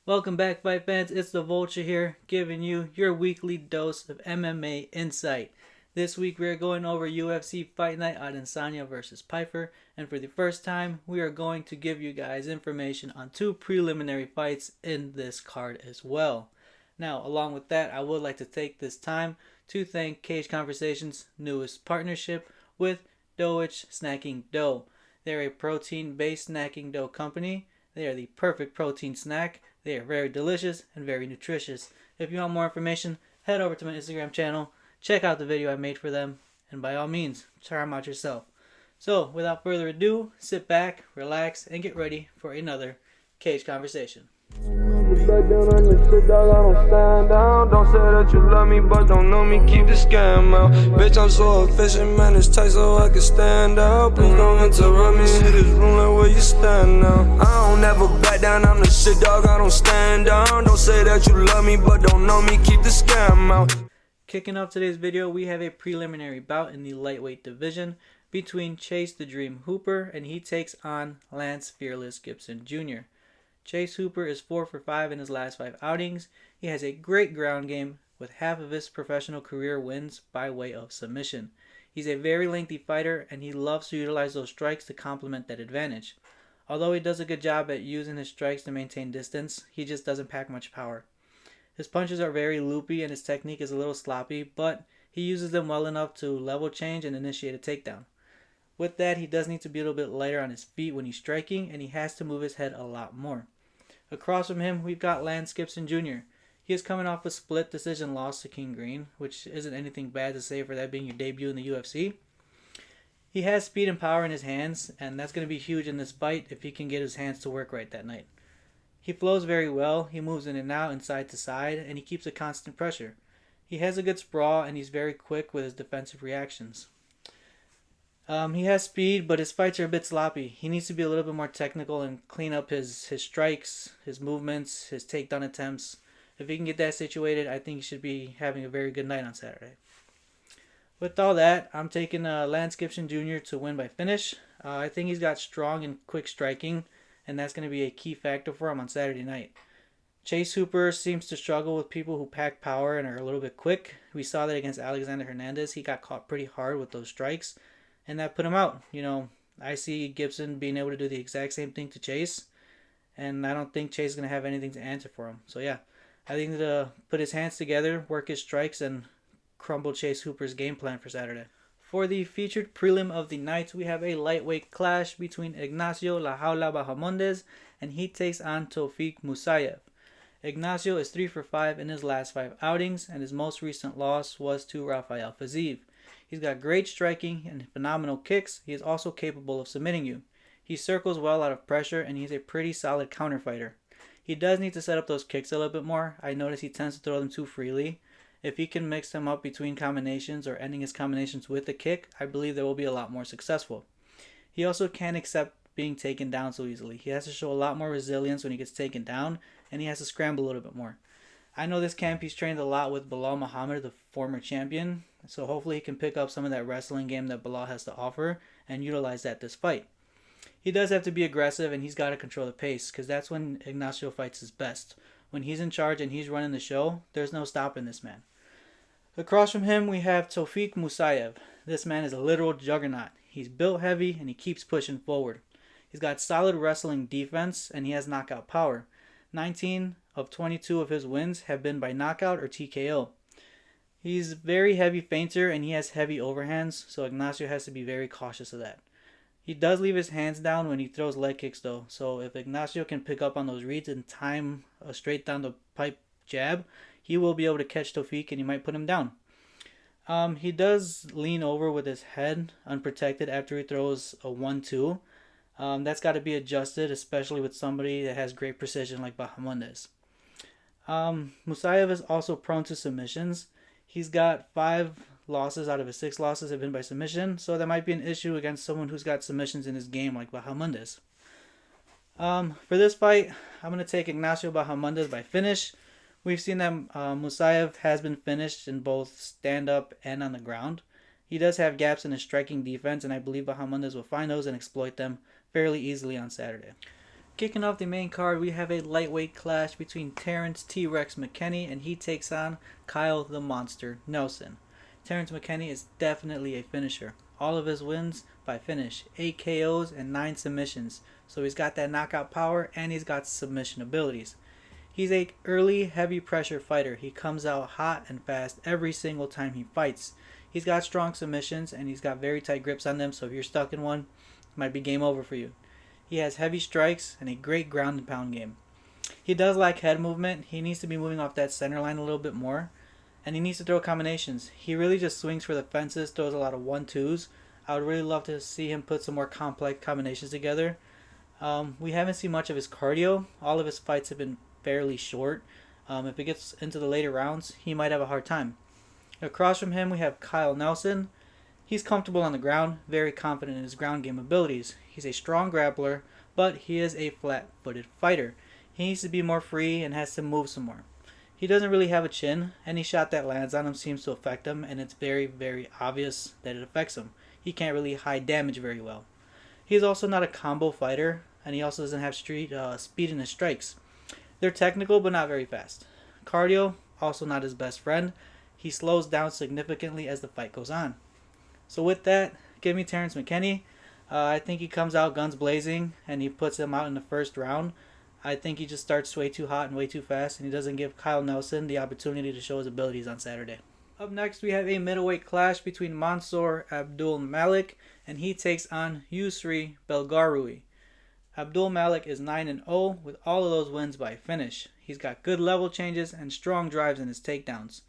Welcome back, fight fans. It's the Vulture here, giving you your weekly dose of MMA insight. This week we are going over UFC Fight Night Adesanya versus Pyfer, and for the first time, we are going to give you guys information on two preliminary fights in this card as well. Now, along with that, I would like to take this time to thank Cage Conversations' newest partnership with Doughwich Snacking Dough. They're a protein-based snacking dough company. They are the perfect protein snack. They are very delicious and very nutritious. If you want more information, head over to my Instagram channel, check out the video I made for them, and by all means, try them out yourself. So, without further ado, sit back, relax, and get ready for another Cage Conversation. Back down on the shit, dog, I don't stand down. Don't say that you love me, but don't know me, keep the scam out. Bitch, I'm so efficient, man, it's tight so I can stand out. Please don't interrupt me, hit this room like where you stand now. I don't ever back down on the shit, dog, I don't stand down. Don't say that you love me, but don't know me, keep the scam out. Kicking off today's video, we have a preliminary bout in the lightweight division between Chase the Dream Hooper, and he takes on Lance Fearless Gibson Jr. Chase Hooper is 4 for 5 in his last 5 outings. He has a great ground game with half of his professional career wins by way of submission. He's a very lengthy fighter and he loves to utilize those strikes to complement that advantage. Although he does a good job at using his strikes to maintain distance, he just doesn't pack much power. His punches are very loopy and his technique is a little sloppy, but he uses them well enough to level change and initiate a takedown. With that, he does need to be a little bit lighter on his feet when he's striking, and he has to move his head a lot more. Across from him, we've got Lance Gibson Jr. He is coming off a split decision loss to King Green, which isn't anything bad to say for that being your debut in the UFC. He has speed and power in his hands, and that's going to be huge in this fight if he can get his hands to work right that night. He flows very well, he moves in and out and side to side, and he keeps a constant pressure. He has a good sprawl, and he's very quick with his defensive reactions. He has speed, but his fights are a bit sloppy. He needs to be a little bit more technical and clean up his strikes, his movements, his takedown attempts. If he can get that situated, I think he should be having a very good night on Saturday. With all that, I'm taking Lance Gibson Jr. to win by finish. I think he's got strong and quick striking, and that's going to be a key factor for him on Saturday night. Chase Hooper seems to struggle with people who pack power and are a little bit quick. We saw that against Alexander Hernandez. He got caught pretty hard with those strikes, and that put him out. I see Gibson being able to do the exact same thing to Chase, and I don't think Chase is going to have anything to answer for him. So yeah, I think to put his hands together, work his strikes, and crumble Chase Hooper's game plan for Saturday. For the featured prelim of the night, we have a lightweight clash between Ignacio La Jaula Bahamondes, and he takes on Tofik Musayev. Ignacio is 3 for 5 in his last 5 outings, and his most recent loss was to Rafael Fiziev. He's got great striking and phenomenal kicks. He is also capable of submitting you. He circles well out of pressure, and he's a pretty solid counter fighter. He does need to set up those kicks a little bit more. I notice he tends to throw them too freely. If he can mix them up between combinations or ending his combinations with a kick, I believe they will be a lot more successful. He also can't accept being taken down so easily. He has to show a lot more resilience when he gets taken down, and he has to scramble a little bit more. I know this camp he's trained a lot with Bilal Muhammad, the former champion, so hopefully he can pick up some of that wrestling game that Bilal has to offer and utilize that this fight. He does have to be aggressive, and he's got to control the pace, because that's when Ignacio fights his best. When he's in charge and he's running the show, there's no stopping this man. Across from him, we have Tofik Musayev. This man is a literal juggernaut. He's built heavy, and he keeps pushing forward. He's got solid wrestling defense, and he has knockout power. 19 of 22 of his wins have been by knockout or TKO. He's a very heavy feinter, and he has heavy overhands, so Ignacio has to be very cautious of that. He does leave his hands down when he throws leg kicks though, so if Ignacio can pick up on those reads and time a straight down the pipe jab, he will be able to catch Tofik and he might put him down. He does lean over with his head unprotected after he throws a 1-2. That's got to be adjusted, especially with somebody that has great precision like Bahamondes. Musayev is also prone to submissions. He's got 5 losses out of his 6 losses have been by submission, so that might be an issue against someone who's got submissions in his game like Bahamondes. For this fight, I'm going to take Ignacio Bahamondes by finish. We've seen that Musayev has been finished in both stand-up and on the ground. He does have gaps in his striking defense, and I believe Bahamondes will find those and exploit them fairly easily on Saturday. Kicking off the main card, we have a lightweight clash between Terrence T-Rex McKinney and he takes on Kyle the Monster Nelson. Terrence McKinney is definitely a finisher. All of his wins by finish, 8 KOs and 9 submissions. So he's got that knockout power and he's got submission abilities. He's a early heavy pressure fighter. He comes out hot and fast every single time he fights. He's got strong submissions and he's got very tight grips on them, so if you're stuck in one, it might be game over for you. He has heavy strikes and a great ground and pound game. He does lack head movement. He needs to be moving off that center line a little bit more. And he needs to throw combinations. He really just swings for the fences, throws a lot of 1-2s. I would really love to see him put some more complex combinations together. We haven't seen much of his cardio. All of his fights have been fairly short. If it gets into the later rounds, he might have a hard time. Across from him, we have Kyle Nelson. He's comfortable on the ground, very confident in his ground game abilities. He's a strong grappler, but he is a flat-footed fighter. He needs to be more free and has to move some more. He doesn't really have a chin. Any shot that lands on him seems to affect him, and it's very, very obvious that it affects him. He can't really hide damage very well. He's also not a combo fighter, and he also doesn't have speed in his strikes. They're technical, but not very fast. Cardio, also not his best friend. He slows down significantly as the fight goes on. So with that, give me Terrence McKinney. I think he comes out guns blazing and he puts him out in the first round. I think he just starts way too hot and way too fast, and he doesn't give Kyle Nelson the opportunity to show his abilities on Saturday. Up next, we have a middleweight clash between Mansour Abdul Malik and he takes on Yusri Belgarui. Abdul Malik is 9-0 with all of those wins by finish. He's got good level changes and strong drives in his takedowns.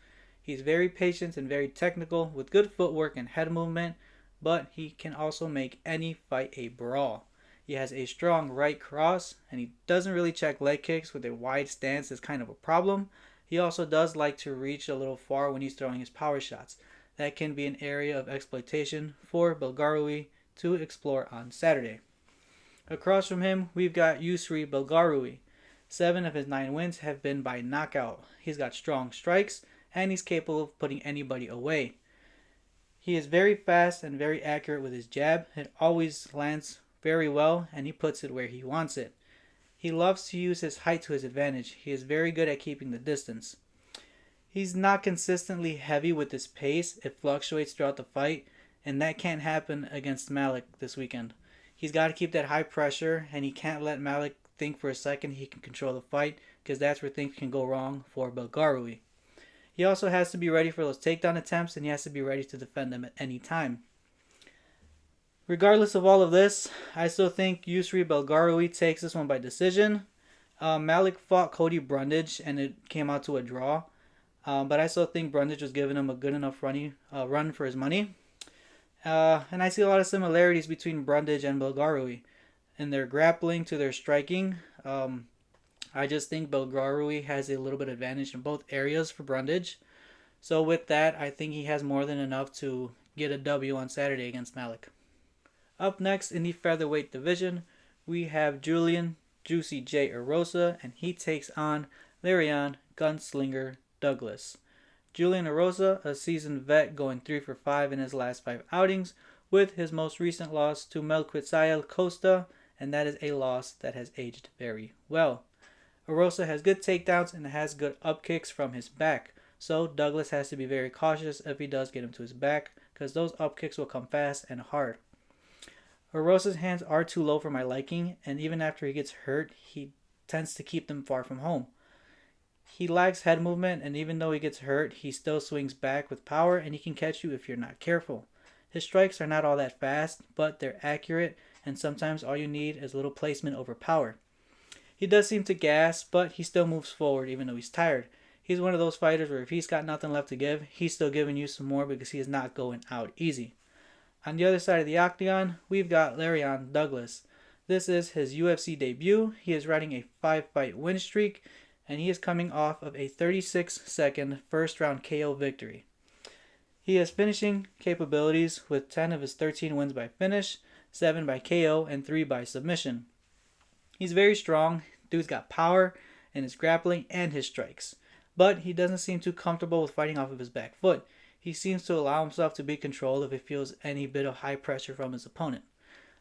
He's very patient and very technical with good footwork and head movement, but he can also make any fight a brawl. He has a strong right cross, and he doesn't really check leg kicks with a wide stance is kind of a problem. He also does like to reach a little far when he's throwing his power shots. That can be an area of exploitation for Belgarui to explore on Saturday. Across from him, we've got Yusri Belgarui. 7 of his 9 wins have been by knockout. He's got strong strikes, and he's capable of putting anybody away. He is very fast and very accurate with his jab. It always lands very well, and he puts it where he wants it. He loves to use his height to his advantage. He is very good at keeping the distance. He's not consistently heavy with his pace. It fluctuates throughout the fight, and that can't happen against Malik this weekend. He's got to keep that high pressure, and he can't let Malik think for a second he can control the fight, because that's where things can go wrong for Belgarui. He also has to be ready for those takedown attempts, and he has to be ready to defend them at any time. Regardless of all of this, I still think Yusri Belgarui takes this one by decision. Malik fought Cody Brundage, and it came out to a draw. But I still think Brundage was giving him a good enough run for his money. And I see a lot of similarities between Brundage and Belgarui in their grappling to their striking. I just think Belgarui has a little bit of advantage in both areas for Brundage. So with that, I think he has more than enough to get a W on Saturday against Malik. Up next in the featherweight division, we have Julian Juicy J. Erosa, and he takes on Larian Gunslinger Douglas. Julian Erosa, a seasoned vet going 3 for 5 in his last 5 outings, with his most recent loss to Melquitzael Costa, and that is a loss that has aged very well. Erosa has good takedowns and has good up kicks from his back, so Douglas has to be very cautious if he does get him to his back, because those up kicks will come fast and hard. Erosa's hands are too low for my liking, and even after he gets hurt, he tends to keep them far from home. He lacks head movement, and even though he gets hurt, he still swings back with power, and he can catch you if you're not careful. His strikes are not all that fast, but they're accurate, and sometimes all you need is a little placement over power. He does seem to gas, but he still moves forward even though he's tired. He's one of those fighters where if he's got nothing left to give, he's still giving you some more because he is not going out easy. On the other side of the octagon, we've got Larian Douglas. This is his UFC debut. He is riding a 5-fight win streak, and he is coming off of a 36-second first-round KO victory. He has finishing capabilities with 10 of his 13 wins by finish, 7 by KO, and 3 by submission. He's very strong. Dude's got power in his grappling and his strikes, but he doesn't seem too comfortable with fighting off of his back foot. He seems to allow himself to be controlled if he feels any bit of high pressure from his opponent.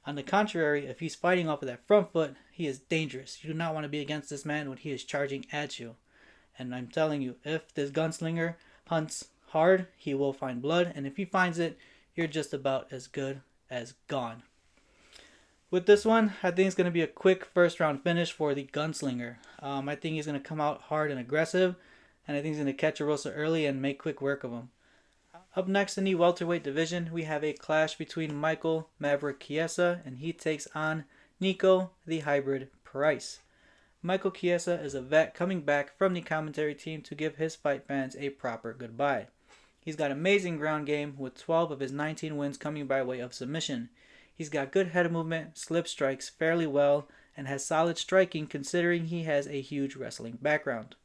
On the contrary, if he's fighting off of that front foot, he is dangerous. You do not want to be against this man when he is charging at you. And I'm telling you, if this gunslinger hunts hard, he will find blood. And if he finds it, you're just about as good as gone. With this one, I think it's going to be a quick first round finish for the gunslinger. I think he's going to come out hard and aggressive. And I think he's going to catch Erosa early and make quick work of him. Up next in the welterweight division, we have a clash between Michael Maverick Chiesa and he takes on Nico the Hybrid Price. Michael Chiesa is a vet coming back from the commentary team to give his fight fans a proper goodbye. He's got amazing ground game with 12 of his 19 wins coming by way of submission. He's got good head movement, slip strikes fairly well, and has solid striking considering he has a huge wrestling background.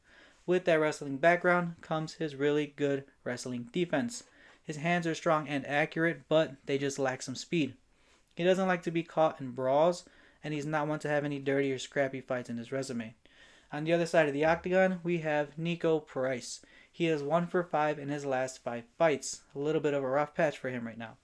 With that wrestling background comes his really good wrestling defense. His hands are strong and accurate, but they just lack some speed. He doesn't like to be caught in brawls, and he's not one to have any dirty or scrappy fights in his resume. On the other side of the octagon, we have Nico Price. He is 1 for 5 in his last 5 fights. A little bit of a rough patch for him right now.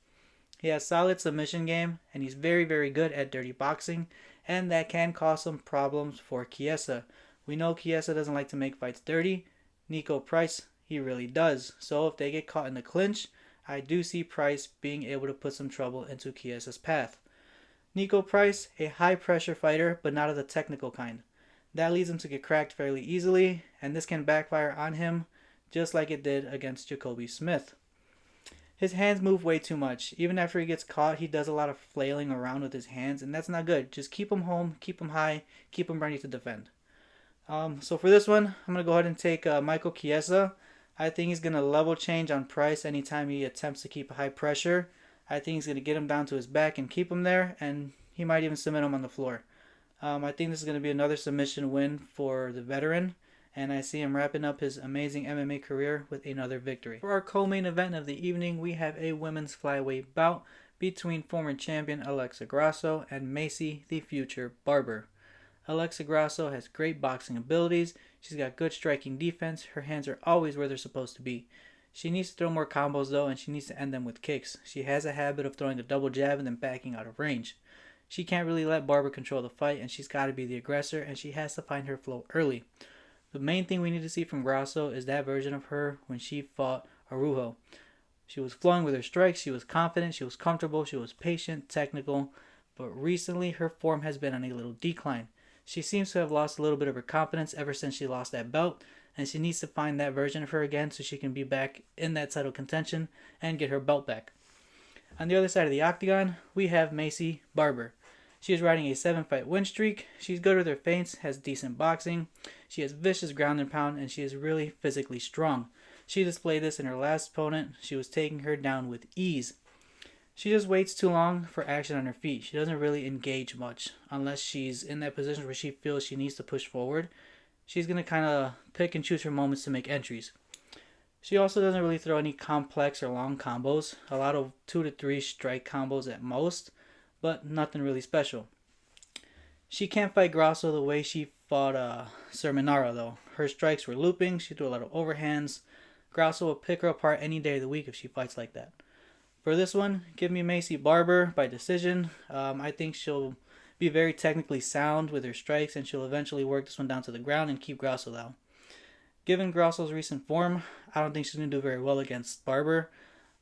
He has solid submission game, and he's very, very good at dirty boxing, and that can cause some problems for Chiesa. We know Chiesa doesn't like to make fights dirty. Nico Price, he really does. So if they get caught in the clinch, I do see Price being able to put some trouble into Chiesa's path. Nico Price, a high-pressure fighter, but not of the technical kind. That leads him to get cracked fairly easily, and this can backfire on him, just like it did against Jacoby Smith. His hands move way too much. Even after he gets caught, he does a lot of flailing around with his hands, and that's not good. Just keep him home, keep him high, keep him ready to defend. So for this one, I'm going to go ahead and take Michael Chiesa. I think he's going to level change on Price anytime he attempts to keep a high pressure. I think he's going to get him down to his back and keep him there, and he might even submit him on the floor. I think this is going to be another submission win for the veteran, and I see him wrapping up his amazing MMA career with another victory. For our co-main event of the evening, we have a women's flyweight bout between former champion Alexa Grasso and Macy the Future Barber. Alexa Grasso has great boxing abilities. She's got good striking defense. Her hands are always where they're supposed to be. She needs to throw more combos though, and she needs to end them with kicks. She has a habit of throwing a double jab and then backing out of range. She can't really let Barber control the fight, and she's got to be the aggressor, and she has to find her flow early. The main thing we need to see from Grasso is that version of her when she fought Araujo. She was flowing with her strikes, she was confident, she was comfortable, she was patient, technical, but recently her form has been on a little decline. She seems to have lost a little bit of her confidence ever since she lost that belt, and she needs to find that version of her again so she can be back in that title contention and get her belt back. On the other side of the octagon, we have Macy Barber. She is riding a 7-fight win streak. She's good with her feints, has decent boxing. She has vicious ground and pound, and she is really physically strong. She displayed this in her last opponent. She was taking her down with ease. She just waits too long for action on her feet. She doesn't really engage much unless she's in that position where she feels she needs to push forward. She's going to kind of pick and choose her moments to make entries. She also doesn't really throw any complex or long combos. A lot of 2 to 3 strike combos at most, but nothing really special. She can't fight Grasso the way she fought Sermonara though. Her strikes were looping. She threw a lot of overhands. Grasso will pick her apart any day of the week if she fights like that. For this one, give me Macy Barber by decision. I think she'll be very technically sound with her strikes, and she'll eventually work this one down to the ground and keep Grasso down. Given Grasso's recent form, I don't think she's going to do very well against Barber.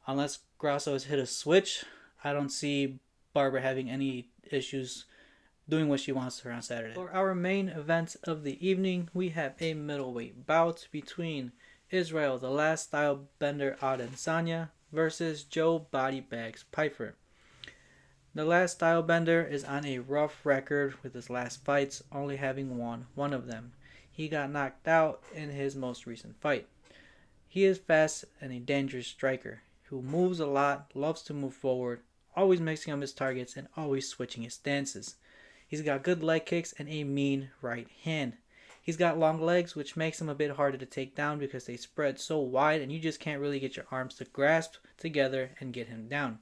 Unless Grasso has hit a switch, I don't see Barber having any issues doing what she wants to her on Saturday. For our main event of the evening, we have a middleweight bout between Israel, the last style bender Adesanya, versus Joe Bodybags Pyfer. The last style bender is on a rough record with his last fights, only having won one of them. He got knocked out in his most recent fight. He is fast and a dangerous striker who moves a lot, loves to move forward, always mixing up his targets and always switching his stances. He's got good leg kicks and a mean right hand. He's got long legs, which makes him a bit harder to take down because they spread so wide and you just can't really get your arms to grasp together and get him down.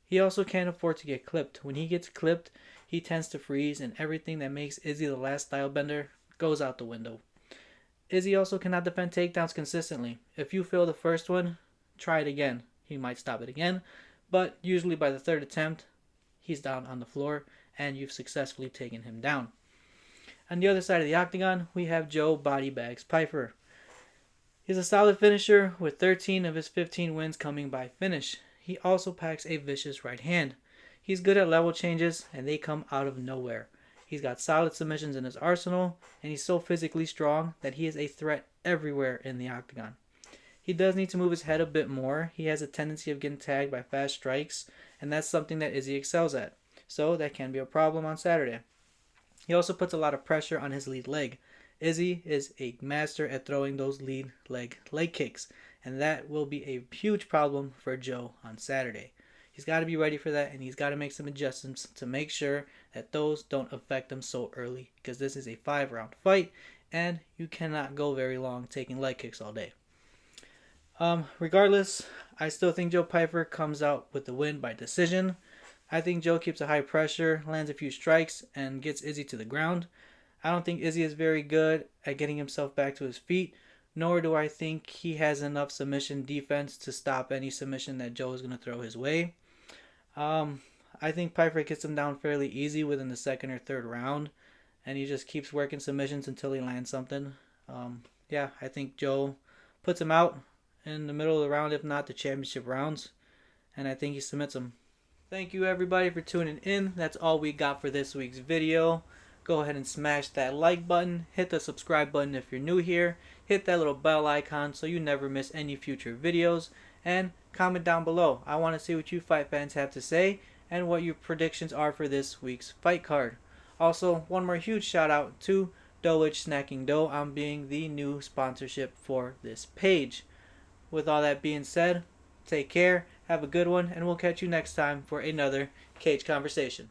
He also can't afford to get clipped. When he gets clipped, he tends to freeze, and everything that makes Izzy the last style bender goes out the window. Izzy also cannot defend takedowns consistently. If you fail the first one, try it again. He might stop it again, but usually by the third attempt, he's down on the floor and you've successfully taken him down. On the other side of the octagon, we have Joe Body Bags Pyfer. He's a solid finisher with 13 of his 15 wins coming by finish. He also packs a vicious right hand. He's good at level changes and they come out of nowhere. He's got solid submissions in his arsenal and he's so physically strong that he is a threat everywhere in the octagon. He does need to move his head a bit more. He has a tendency of getting tagged by fast strikes, and that's something that Izzy excels at. So that can be a problem on Saturday. He also puts a lot of pressure on his lead leg. Izzy is a master at throwing those lead leg kicks, and that will be a huge problem for Joe on Saturday. He's got to be ready for that, and he's got to make some adjustments to make sure that those don't affect him so early, because this is a 5-round fight, and you cannot go very long taking leg kicks all day. Regardless, I still think Joe Pyfer comes out with the win by decision. I think Joe keeps a high pressure, lands a few strikes, and gets Izzy to the ground. I don't think Izzy is very good at getting himself back to his feet, nor do I think he has enough submission defense to stop any submission that Joe is going to throw his way. I think Pyfer gets him down fairly easy within the second or third round, and he just keeps working submissions until he lands something. I think Joe puts him out in the middle of the round, if not the championship rounds, and I think he submits him. Thank you everybody for tuning in. That's all we got for this week's video. Go ahead and smash that like button, hit the subscribe button if you're new here, hit that little bell icon so you never miss any future videos, and comment down below. I want to see what you fight fans have to say and what your predictions are for this week's fight card. Also, one more huge shout out to Doughwich Snacking Dough on being the new sponsorship for this page. With all that being said, take care, have a good one, and we'll catch you next time for another Cage Conversation.